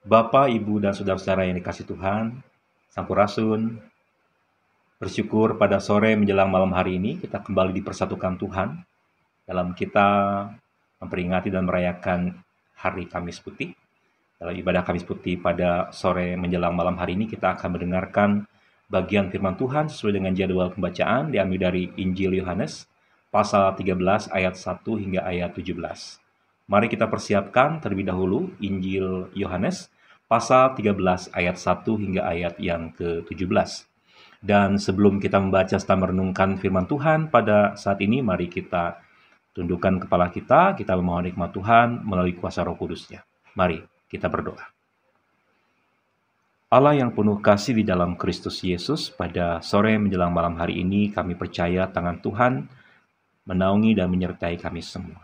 Bapak, Ibu, dan saudara-saudara yang dikasih Tuhan, Sampurasun, bersyukur pada sore menjelang malam hari ini kita kembali dipersatukan Tuhan dalam kita memperingati dan merayakan Hari Kamis Putih. Dalam ibadah Kamis Putih pada sore menjelang malam hari ini kita akan mendengarkan bagian firman Tuhan sesuai dengan jadwal pembacaan diambil dari Injil Yohanes pasal 13 ayat 1 hingga ayat 17. Mari kita persiapkan terlebih dahulu Injil Yohanes pasal 13 ayat 1 hingga ayat yang ke-17. Dan sebelum kita membaca serta merenungkan firman Tuhan pada saat ini, mari kita tundukkan kepala kita memohon hikmat Tuhan melalui kuasa Roh Kudus-Nya. Mari kita berdoa. Allah yang penuh kasih di dalam Kristus Yesus, pada sore menjelang malam hari ini kami percaya tangan Tuhan menaungi dan menyertai kami semua.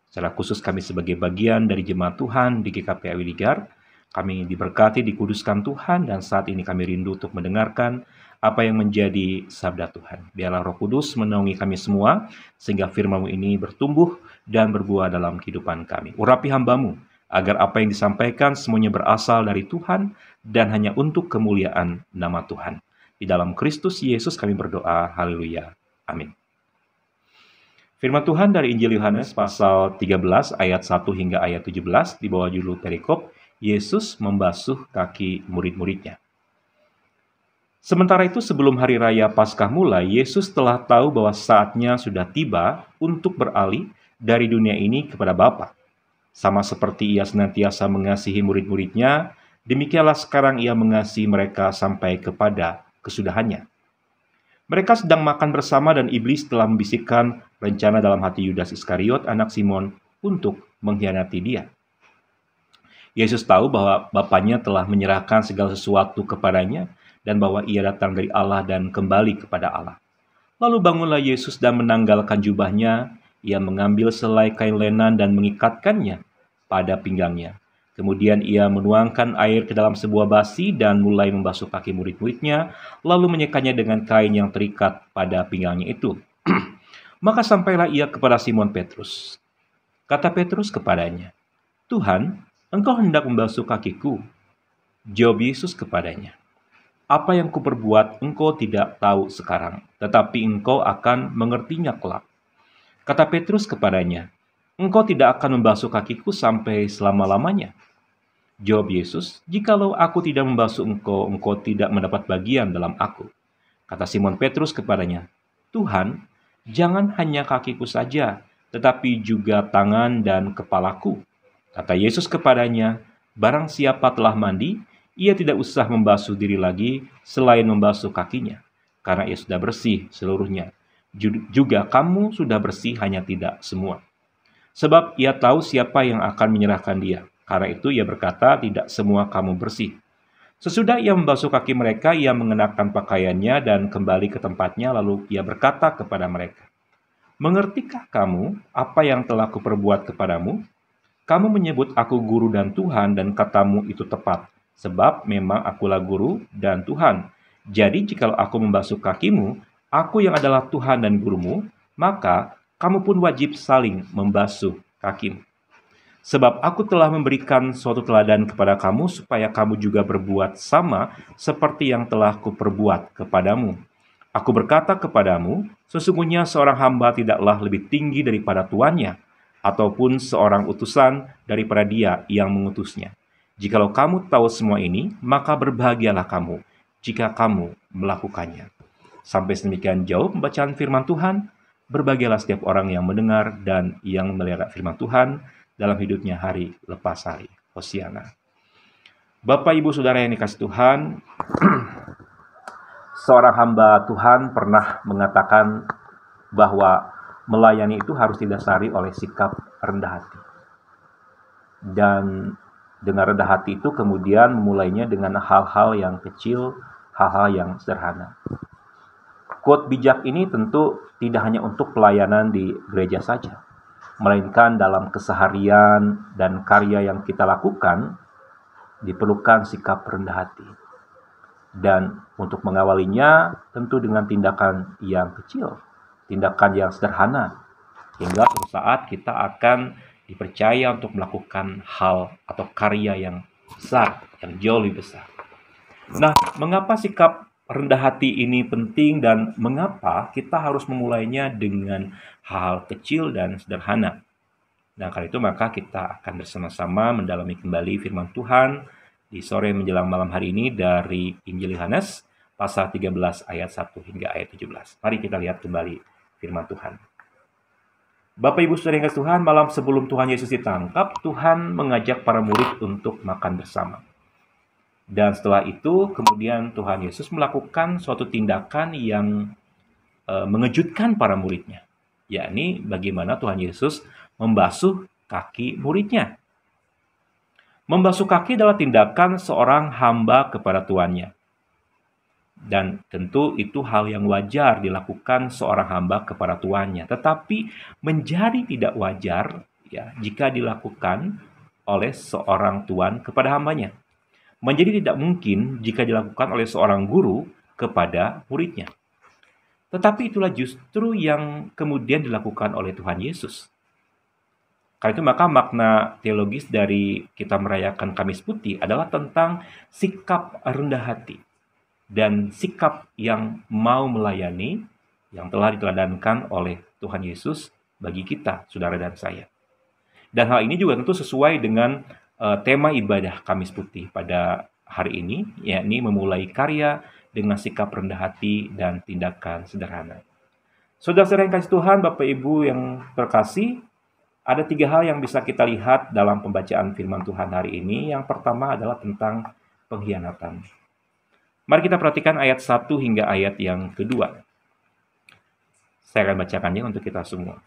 Secara khusus kami sebagai bagian dari jemaat Tuhan di GKP Awiligar, kami diberkati, dikuduskan Tuhan, dan saat ini kami rindu untuk mendengarkan apa yang menjadi sabda Tuhan. Biarlah Roh Kudus menaungi kami semua, sehingga firman-Mu ini bertumbuh dan berbuah dalam kehidupan kami. Urapi hamba-Mu, agar apa yang disampaikan semuanya berasal dari Tuhan, dan hanya untuk kemuliaan nama Tuhan. Di dalam Kristus Yesus kami berdoa, haleluya, amin. Firman Tuhan dari Injil Yohanes pasal 13 ayat 1 hingga ayat 17 di bawah judul perikop, Yesus membasuh kaki murid-muridnya. Sementara itu sebelum hari raya Paskah mulai, Yesus telah tahu bahwa saatnya sudah tiba untuk beralih dari dunia ini kepada Bapa. Sama seperti ia senantiasa mengasihi murid-muridnya, demikianlah sekarang ia mengasihi mereka sampai kepada kesudahannya. Mereka sedang makan bersama dan iblis telah membisikkan rencana dalam hati Yudas Iskariot, anak Simon, untuk mengkhianati dia. Yesus tahu bahwa Bapanya telah menyerahkan segala sesuatu kepadanya dan bahwa ia datang dari Allah dan kembali kepada Allah. Lalu bangunlah Yesus dan menanggalkan jubahnya, ia mengambil selai kain lenan dan mengikatkannya pada pinggangnya. Kemudian ia menuangkan air ke dalam sebuah basi dan mulai membasuh kaki murid-muridnya, lalu menyekanya dengan kain yang terikat pada pinggangnya itu. Maka sampailah ia kepada Simon Petrus. Kata Petrus kepadanya, "Tuhan, engkau hendak membasuh kakiku?" Jawab Yesus kepadanya, "Apa yang kuperbuat engkau tidak tahu sekarang, tetapi engkau akan mengertinya kelak." Kata Petrus kepadanya, "Engkau tidak akan membasuh kakiku sampai selama-lamanya." Jawab Yesus, "Jikalau aku tidak membasuh engkau, engkau tidak mendapat bagian dalam aku." Kata Simon Petrus kepadanya, "Tuhan, jangan hanya kakiku saja, tetapi juga tangan dan kepalaku." Kata Yesus kepadanya, "Barang siapa telah mandi, ia tidak usah membasuh diri lagi selain membasuh kakinya, karena ia sudah bersih seluruhnya. Juga kamu sudah bersih, hanya tidak semua." Sebab ia tahu siapa yang akan menyerahkan dia. Karena itu ia berkata, "Tidak semua kamu bersih." Sesudah ia membasuh kaki mereka, ia mengenakan pakaiannya dan kembali ke tempatnya, lalu ia berkata kepada mereka, "Mengertikah kamu apa yang telah kuperbuat kepadamu? Kamu menyebut aku guru dan Tuhan, dan katamu itu tepat, sebab memang akulah guru dan Tuhan. Jadi jikalau aku membasuh kakimu, aku yang adalah Tuhan dan gurumu, maka kamu pun wajib saling membasuh kakimu. Sebab aku telah memberikan suatu teladan kepada kamu, supaya kamu juga berbuat sama seperti yang telah kuperbuat kepadamu. Aku berkata kepadamu, sesungguhnya seorang hamba tidaklah lebih tinggi daripada tuannya, ataupun seorang utusan daripada dia yang mengutusnya. Jikalau kamu tahu semua ini, maka berbahagialah kamu jika kamu melakukannya." Sampai sedemikian jauh pembacaan firman Tuhan. Berbahagialah setiap orang yang mendengar dan yang memelihara firman Tuhan dalam hidupnya hari lepas hari. Hosiana. Bapak, Ibu, Saudara yang dikasih Tuhan, seorang hamba Tuhan pernah mengatakan bahwa melayani itu harus didasari oleh sikap rendah hati. Dan dengan rendah hati itu kemudian memulainya dengan hal-hal yang kecil, hal-hal yang sederhana. Quote bijak ini tentu tidak hanya untuk pelayanan di gereja saja, melainkan dalam keseharian dan karya yang kita lakukan diperlukan sikap rendah hati. Dan untuk mengawalinya tentu dengan tindakan yang kecil, tindakan yang sederhana, hingga suatu saat kita akan dipercaya untuk melakukan hal atau karya yang besar, yang jauh lebih besar. Nah, mengapa sikap rendah hati ini penting dan mengapa kita harus memulainya dengan hal kecil dan sederhana? Nah, karena itu maka kita akan bersama-sama mendalami kembali firman Tuhan di sore menjelang malam hari ini dari Injil Yohanes pasal 13 ayat 1 hingga ayat 17. Mari kita lihat kembali firman Tuhan. Bapak Ibu Saudara yang kasih Tuhan, malam sebelum Tuhan Yesus ditangkap, Tuhan mengajak para murid untuk makan bersama. Dan setelah itu kemudian Tuhan Yesus melakukan suatu tindakan yang mengejutkan para muridnya. Yakni bagaimana Tuhan Yesus membasuh kaki muridnya. Membasuh kaki adalah tindakan seorang hamba kepada tuannya. Dan tentu itu hal yang wajar dilakukan seorang hamba kepada tuannya. Tetapi menjadi tidak wajar ya jika dilakukan oleh seorang tuan kepada hambanya. Menjadi tidak mungkin jika dilakukan oleh seorang guru kepada muridnya. Tetapi itulah justru yang kemudian dilakukan oleh Tuhan Yesus. Karena itu maka makna teologis dari kita merayakan Kamis Putih adalah tentang sikap rendah hati dan sikap yang mau melayani yang telah diteladankan oleh Tuhan Yesus bagi kita, saudara dan saya. Dan hal ini juga tentu sesuai dengan tema ibadah Kamis Putih pada hari ini, yakni memulai karya dengan sikap rendah hati dan tindakan sederhana. Saudara-saudara yang kasih Tuhan, Bapak Ibu yang terkasih, ada 3 hal yang bisa kita lihat dalam pembacaan firman Tuhan hari ini. Yang pertama adalah tentang pengkhianatan. Mari kita perhatikan ayat 1 hingga ayat yang kedua. Saya akan bacakannya untuk kita semua.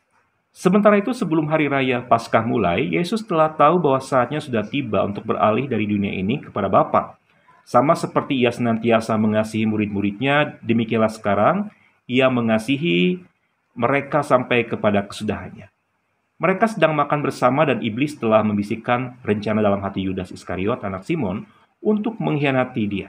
Sementara itu sebelum hari raya Paskah mulai, Yesus telah tahu bahwa saatnya sudah tiba untuk beralih dari dunia ini kepada Bapa. Sama seperti ia senantiasa mengasihi murid-muridnya, demikianlah sekarang ia mengasihi mereka sampai kepada kesudahannya. Mereka sedang makan bersama dan iblis telah membisikkan rencana dalam hati Yudas Iskariot, anak Simon, untuk mengkhianati dia.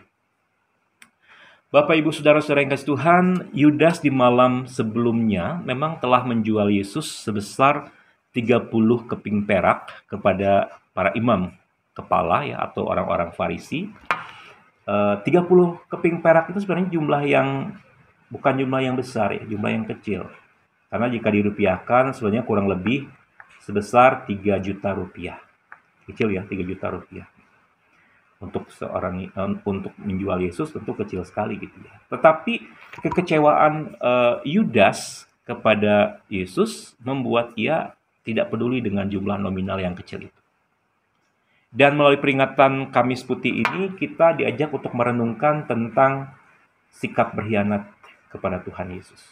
Bapak, Ibu, Saudara-saudara yang kasih Tuhan, Yudas di malam sebelumnya memang telah menjual Yesus sebesar 30 keping perak kepada para imam kepala ya atau orang-orang Farisi. 30 keping perak itu sebenarnya jumlah yang bukan jumlah yang besar ya, jumlah yang kecil. Karena jika dirupiahkan sebenarnya kurang lebih sebesar 3 juta rupiah. Kecil ya, 3 juta rupiah. Untuk seorang untuk menjual Yesus tentu kecil sekali gitu ya. Tetapi kekecewaan Yudas kepada Yesus membuat ia tidak peduli dengan jumlah nominal yang kecil itu. Dan melalui peringatan Kamis Putih ini kita diajak untuk merenungkan tentang sikap berkhianat kepada Tuhan Yesus.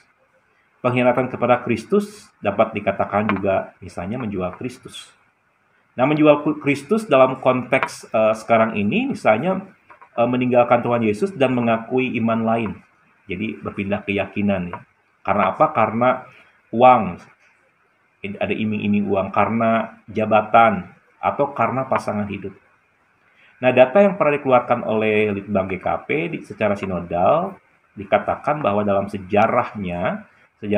Pengkhianatan kepada Kristus dapat dikatakan juga misalnya menjual Kristus. Nah, menjual Kristus dalam konteks sekarang ini misalnya meninggalkan Tuhan Yesus dan mengakui iman lain. Jadi berpindah keyakinan ya. Karena apa? Karena uang. Ada iming-iming uang, karena jabatan atau karena pasangan hidup. Nah, data yang pernah dikeluarkan oleh Litbang GKP secara sinodal dikatakan bahwa dalam sejarah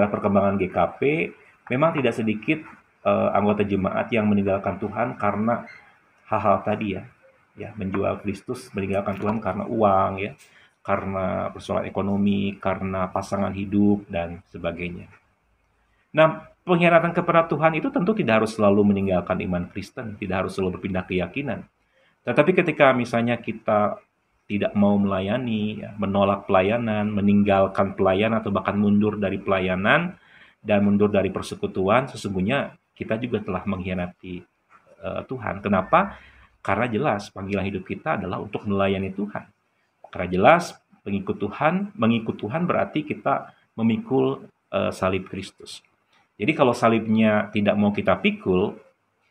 perkembangan GKP memang tidak sedikit anggota jemaat yang meninggalkan Tuhan karena hal-hal tadi ya menjual Kristus, meninggalkan Tuhan karena uang ya, karena persoalan ekonomi, karena pasangan hidup dan sebagainya. Nah, pengkhianatan kepada Tuhan itu tentu tidak harus selalu meninggalkan iman Kristen, tidak harus selalu berpindah keyakinan. Tetapi ketika misalnya kita tidak mau melayani, ya, menolak pelayanan, meninggalkan pelayanan atau bahkan mundur dari pelayanan dan mundur dari persekutuan, sesungguhnya kita juga telah mengkhianati Tuhan. Kenapa? Karena jelas panggilan hidup kita adalah untuk melayani Tuhan. Karena jelas mengikut Tuhan berarti kita memikul salib Kristus. Jadi kalau salibnya tidak mau kita pikul,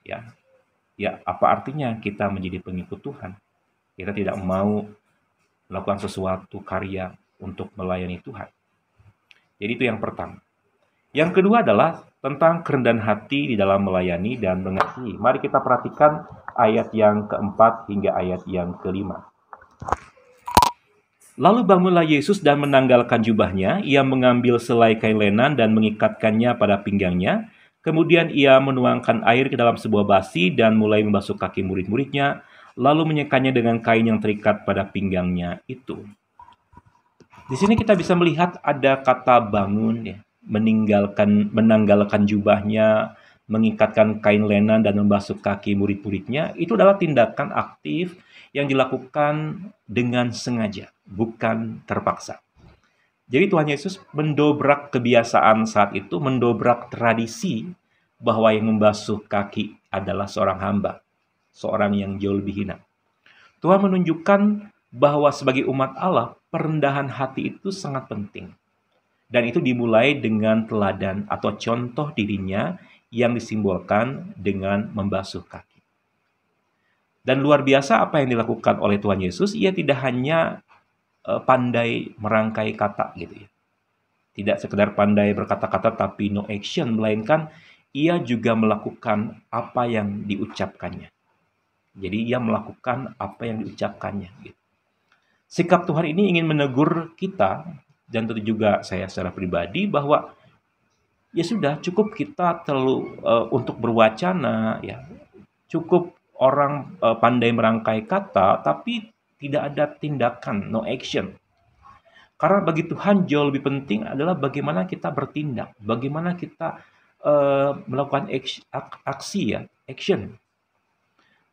ya apa artinya kita menjadi pengikut Tuhan? Kita tidak mau melakukan sesuatu karya untuk melayani Tuhan. Jadi itu yang pertama. Yang kedua adalah tentang kerendahan hati di dalam melayani dan mengasihi. Mari kita perhatikan ayat yang keempat hingga ayat yang kelima. Lalu bangunlah Yesus dan menanggalkan jubahnya. Ia mengambil selai kain lenan dan mengikatkannya pada pinggangnya. Kemudian ia menuangkan air ke dalam sebuah basi dan mulai membasuh kaki murid-muridnya, lalu menyekanya dengan kain yang terikat pada pinggangnya itu. Di sini kita bisa melihat ada kata bangun, ya, menanggalkan jubahnya, mengikatkan kain lenan dan membasuh kaki murid-muridnya. Itu adalah tindakan aktif yang dilakukan dengan sengaja, bukan terpaksa. Jadi Tuhan Yesus mendobrak kebiasaan saat itu, mendobrak tradisi bahwa yang membasuh kaki adalah seorang hamba, seorang yang jauh lebih hina. Tuhan menunjukkan bahwa sebagai umat Allah, perendahan hati itu sangat penting. Dan itu dimulai dengan teladan atau contoh dirinya yang disimbolkan dengan membasuh kaki. Dan luar biasa apa yang dilakukan oleh Tuhan Yesus, ia tidak hanya pandai merangkai kata gitu ya. Tidak sekedar pandai berkata-kata tapi no action, melainkan ia juga melakukan apa yang diucapkannya. Jadi ia melakukan apa yang diucapkannya gitu. Sikap Tuhan ini ingin menegur kita, dan tentu juga saya secara pribadi, bahwa ya sudah cukup kita untuk berwacana, ya cukup orang pandai merangkai kata tapi tidak ada tindakan, no action. Karena bagi Tuhan jauh lebih penting adalah bagaimana kita bertindak, bagaimana kita melakukan aksi, ya, action.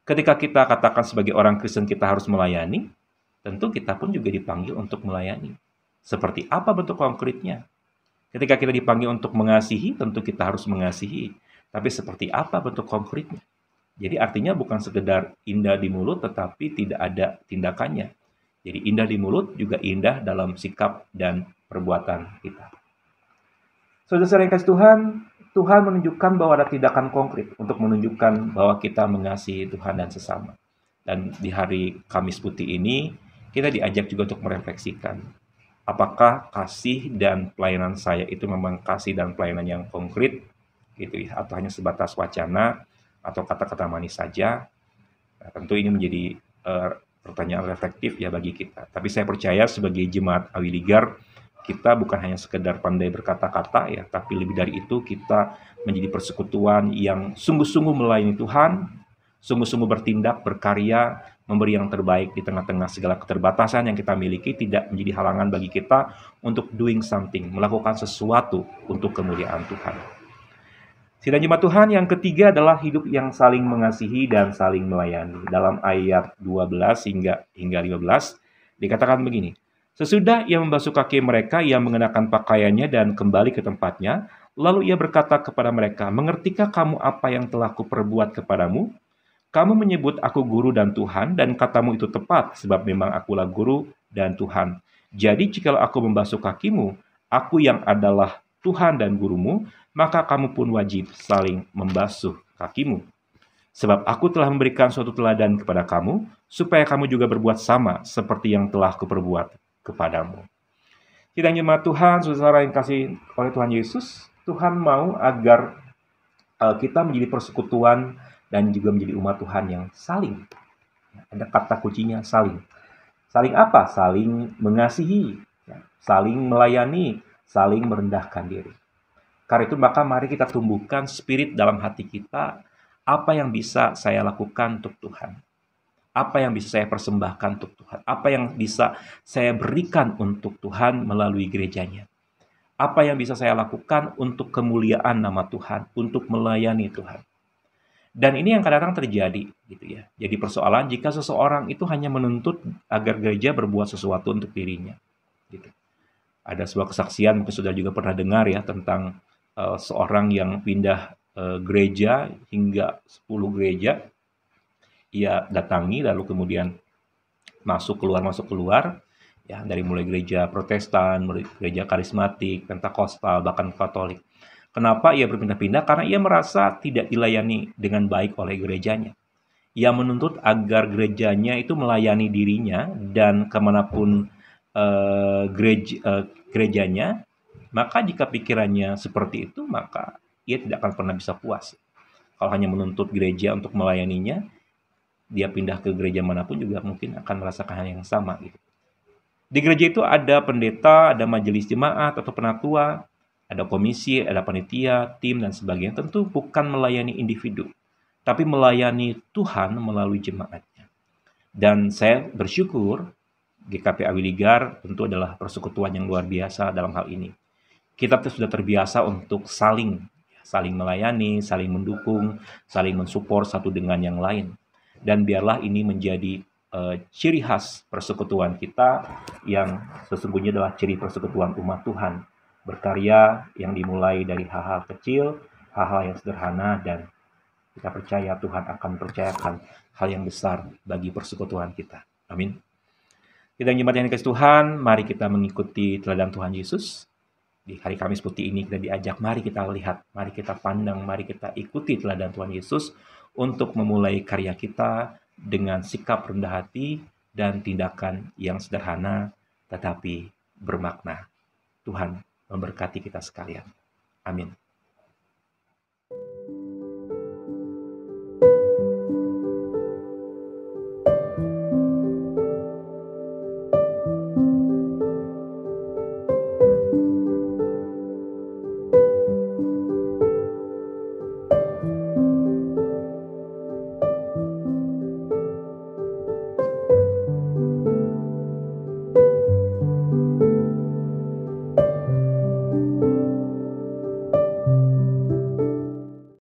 Ketika kita katakan sebagai orang Kristen kita harus melayani, tentu kita pun juga dipanggil untuk melayani. Seperti apa bentuk konkretnya? Ketika kita dipanggil untuk mengasihi, tentu kita harus mengasihi. Tapi seperti apa bentuk konkretnya? Jadi artinya bukan sekedar indah di mulut, tetapi tidak ada tindakannya. Jadi indah di mulut juga indah dalam sikap dan perbuatan kita. Saudara-saudara yang kasih Tuhan, Tuhan menunjukkan bahwa ada tindakan konkret untuk menunjukkan bahwa kita mengasihi Tuhan dan sesama. Dan di hari Kamis Putih ini, kita diajak juga untuk merefleksikan. Apakah kasih dan pelayanan saya itu memang kasih dan pelayanan yang konkret, gitu ya, atau hanya sebatas wacana, atau kata-kata manis saja. Nah, tentu ini menjadi pertanyaan reflektif ya bagi kita. Tapi saya percaya sebagai jemaat Awiligar, kita bukan hanya sekedar pandai berkata-kata ya, tapi lebih dari itu kita menjadi persekutuan yang sungguh-sungguh melayani Tuhan, sungguh-sungguh bertindak, berkarya, memberi yang terbaik di tengah-tengah segala keterbatasan yang kita miliki, tidak menjadi halangan bagi kita untuk doing something, melakukan sesuatu untuk kemuliaan Tuhan. Sidang jemaat Tuhan, yang ketiga adalah hidup yang saling mengasihi dan saling melayani. Dalam ayat 12 hingga 15 dikatakan begini. Sesudah ia membasuh kaki mereka, ia mengenakan pakaiannya dan kembali ke tempatnya. Lalu ia berkata kepada mereka, mengertikah kamu apa yang telah kuperbuat kepadamu? Kamu menyebut aku guru dan Tuhan, dan katamu itu tepat, sebab memang akulah guru dan Tuhan. Jadi jikalau aku membasuh kakimu, aku yang adalah Tuhan dan gurumu, maka kamu pun wajib saling membasuh kakimu. Sebab aku telah memberikan suatu teladan kepada kamu, supaya kamu juga berbuat sama seperti yang telah kuperbuat kepadamu. Sidang jemaat Tuhan, saudara yang kasih oleh Tuhan Yesus, Tuhan mau agar kita menjadi persekutuan dan juga menjadi umat Tuhan yang saling. Ada kata kuncinya saling. Saling apa? Saling mengasihi, saling melayani, saling merendahkan diri. Karena itu maka mari kita tumbuhkan spirit dalam hati kita, apa yang bisa saya lakukan untuk Tuhan? Apa yang bisa saya persembahkan untuk Tuhan? Apa yang bisa saya berikan untuk Tuhan melalui gerejanya? Apa yang bisa saya lakukan untuk kemuliaan nama Tuhan, untuk melayani Tuhan? Dan ini yang kadang-kadang terjadi, gitu ya. Jadi persoalan jika seseorang itu hanya menuntut agar gereja berbuat sesuatu untuk dirinya, gitu. Ada sebuah kesaksian, mungkin sudah juga pernah dengar ya, tentang seorang yang pindah gereja hingga 10 gereja. Ia datangi lalu kemudian masuk keluar ya, dari mulai gereja Protestan, gereja karismatik, Pentakosta, bahkan Katolik. Kenapa ia berpindah-pindah? Karena ia merasa tidak dilayani dengan baik oleh gerejanya. Ia menuntut agar gerejanya itu melayani dirinya, dan kemanapun gerejanya, maka jika pikirannya seperti itu, maka ia tidak akan pernah bisa puas. Kalau hanya menuntut gereja untuk melayaninya, dia pindah ke gereja manapun juga mungkin akan merasakan hal yang sama. Gitu. Di gereja itu ada pendeta, ada majelis jemaat atau penatua, ada komisi, ada panitia, tim, dan sebagainya. Tentu bukan melayani individu, tapi melayani Tuhan melalui jemaatnya. Dan saya bersyukur GKP Awiligar tentu adalah persekutuan yang luar biasa dalam hal ini. Kita tuh sudah terbiasa untuk saling melayani, saling mendukung, saling mensupport satu dengan yang lain. Dan biarlah ini menjadi ciri khas persekutuan kita yang sesungguhnya adalah ciri persekutuan umat Tuhan. Berkarya yang dimulai dari hal-hal kecil, hal-hal yang sederhana, dan kita percaya Tuhan akan percayakan hal yang besar bagi persekutuan kita. Amin. Kita jemaat yang dikasihi Tuhan, mari kita mengikuti teladan Tuhan Yesus. Di hari Kamis Putih ini kita diajak, mari kita lihat, mari kita pandang, mari kita ikuti teladan Tuhan Yesus untuk memulai karya kita dengan sikap rendah hati dan tindakan yang sederhana tetapi bermakna. Tuhan memberkati kita sekalian. Amin.